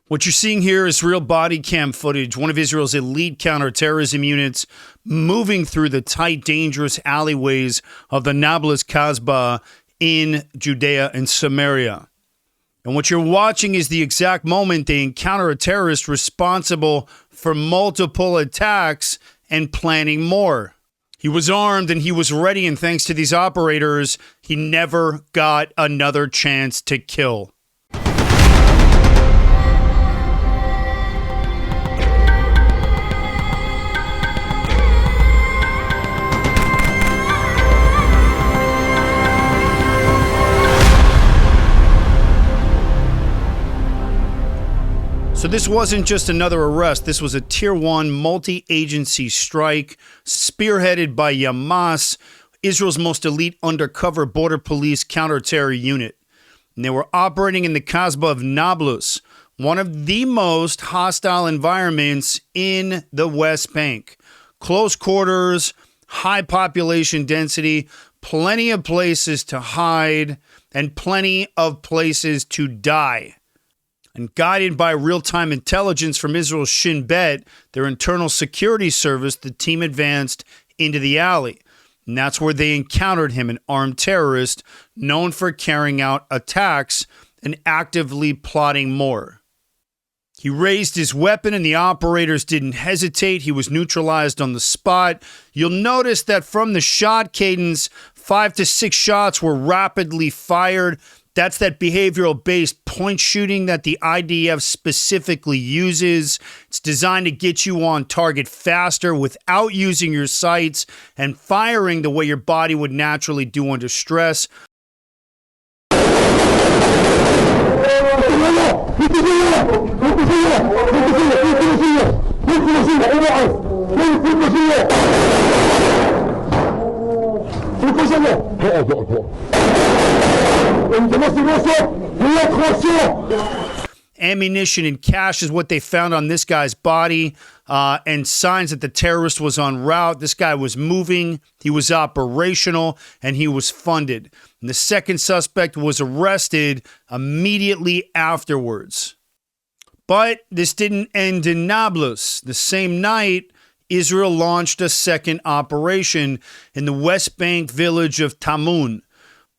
What you're seeing here is real body cam footage, one of Israel's elite counterterrorism units moving through the tight, dangerous alleyways of the Nablus Kasbah in Judea and Samaria. And what you're watching is the exact moment they encounter a terrorist responsible for multiple attacks and planning more. He was armed and he was ready, and thanks to these operators, he never got another chance to kill. So this wasn't just another arrest. This was a Tier 1 multi-agency strike spearheaded by YAMAS, Israel's most elite undercover border police counter-terror unit. And they were operating in the Kasbah of Nablus, one of the most hostile environments in the West Bank. Close quarters, high population density, plenty of places to hide, and plenty of places to die. And guided by real-time intelligence from Israel's Shin Bet, their internal security service, the team advanced into the alley. And that's where they encountered him, an armed terrorist known for carrying out attacks and actively plotting more. He raised his weapon and the operators didn't hesitate. He was neutralized on the spot. You'll notice that from the shot cadence, 5 to 6 shots were rapidly fired. That's that behavioral-based point shooting that the IDF specifically uses. It's designed to get you on target faster without using your sights and firing the way your body would naturally do under stress. Ammunition and cash is what they found on this guy's body, and signs that the terrorist was en route. This guy was moving, he was operational, and he was funded. And the second suspect was arrested immediately afterwards. But this didn't end in Nablus. The same night, Israel launched a second operation in the West Bank village of Tammun.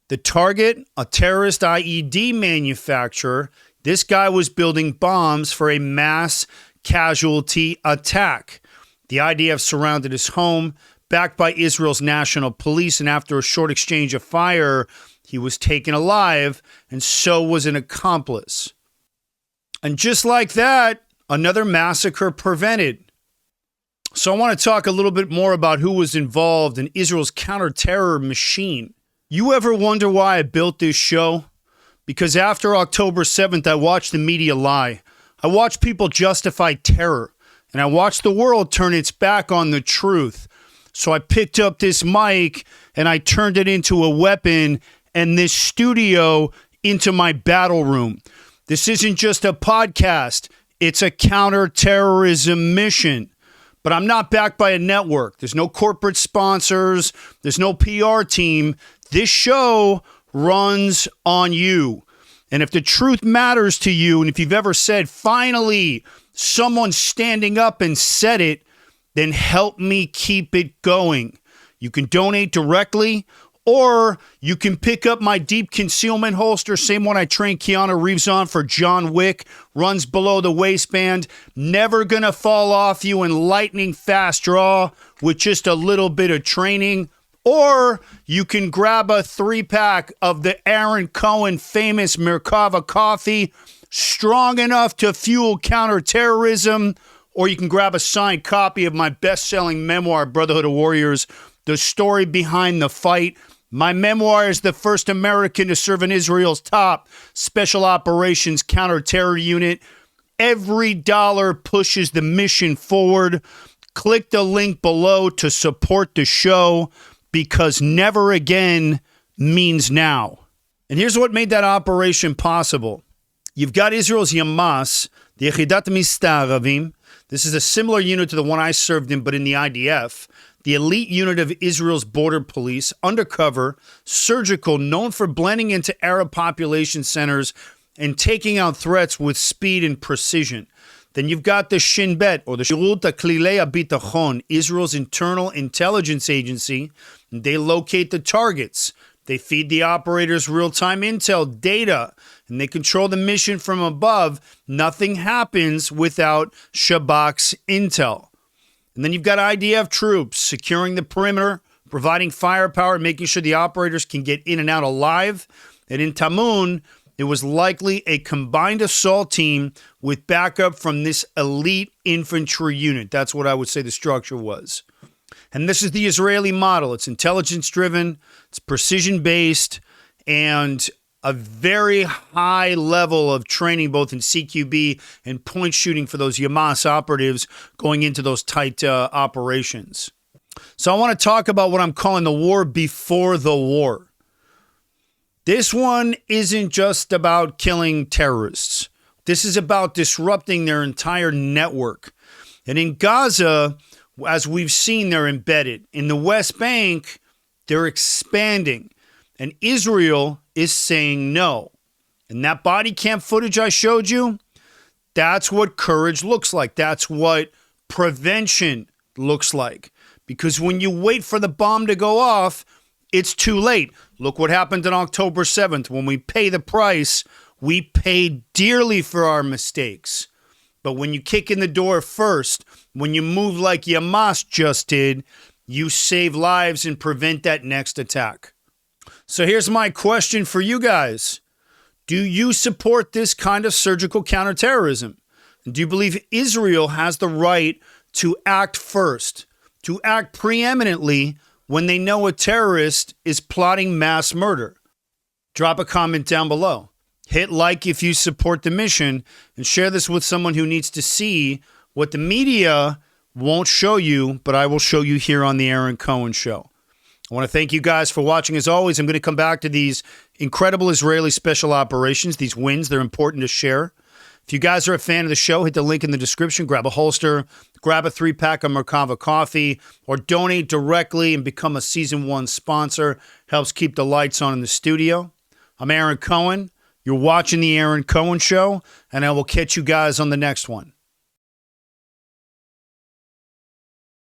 The target, a terrorist IED manufacturer. This guy was building bombs for a mass casualty attack. The IDF surrounded his home, backed by Israel's national police, and after a short exchange of fire, he was taken alive, and so was an accomplice. And just like that, another massacre prevented. So I want to talk a little bit more about who was involved in Israel's counter-terror machine. You ever wonder why I built this show? Because after October 7th, I watched the media lie. I watched people justify terror. And I watched the world turn its back on the truth. So I picked up this mic and I turned it into a weapon and this studio into my battle room. This isn't just a podcast. It's a counter-terrorism mission. But I'm not backed by a network. There's no corporate sponsors. There's no PR team. This show runs on you. And if the truth matters to you, and if you've ever said, finally, someone's standing up and said it, then help me keep it going. You can donate directly, Or you can pick up my deep concealment holster, same one I trained Keanu Reeves on for John Wick, runs below the waistband, never gonna fall off you in lightning fast draw with just a little bit of training. Or you can grab a 3-pack of the Aaron Cohen famous Merkava coffee, strong enough to fuel counterterrorism. Or you can grab a signed copy of my best-selling memoir, Brotherhood of Warriors, The Story Behind the Fight. My memoir is the first American to serve in Israel's top special operations counterterror unit. Every dollar pushes the mission forward. Click the link below to support the show, because never again means now. And here's what made that operation possible. You've got Israel's YAMAS, the Yechidat Mistaravim. This is a similar unit to the one I served in, but in the IDF. The elite unit of Israel's border police, undercover, surgical, known for blending into Arab population centers and taking out threats with speed and precision. Then you've got the Shin Bet, or the Shirut HaKlilei HaBitachon, Israel's internal intelligence agency. They locate the targets. They feed the operators real-time intel data, and they control the mission from above. Nothing happens without Shabak's intel. And then you've got IDF troops securing the perimeter, providing firepower, making sure the operators can get in and out alive. And in Tammun, it was likely a combined assault team with backup from this elite infantry unit. That's what I would say the structure was. And this is the Israeli model. It's intelligence-driven, it's precision-based, and a very high level of training both in CQB and point shooting for those YAMAS operatives going into those tight operations. So I want to talk about what I'm calling the war before the war. This one isn't just about killing terrorists. This is about disrupting their entire network. And in Gaza, as we've seen, they're embedded. In the West Bank, they're expanding. And Israel is saying no. And that body cam footage I showed you, that's what courage looks like. That's what prevention looks like. Because when you wait for the bomb to go off, it's too late. Look what happened on October 7th. When we pay the price, we pay dearly for our mistakes. But when you kick in the door first, when you move like YAMAS just did, you save lives and prevent that next attack. So here's my question for you guys. Do you support this kind of surgical counterterrorism? Do you believe Israel has the right to act first, to act preeminently when they know a terrorist is plotting mass murder? Drop a comment down below. Hit like if you support the mission, and share this with someone who needs to see what the media won't show you, but I will show you here on the Aaron Cohen Show. I want to thank you guys for watching. As always, I'm going to come back to these incredible Israeli special operations, these wins. They're important to share. If you guys are a fan of the show, hit the link in the description, grab a holster, grab a 3-pack of Merkava coffee, or donate directly and become a Season 1 sponsor. Helps keep the lights on in the studio. I'm Aaron Cohen. You're watching the Aaron Cohen Show, and I will catch you guys on the next one.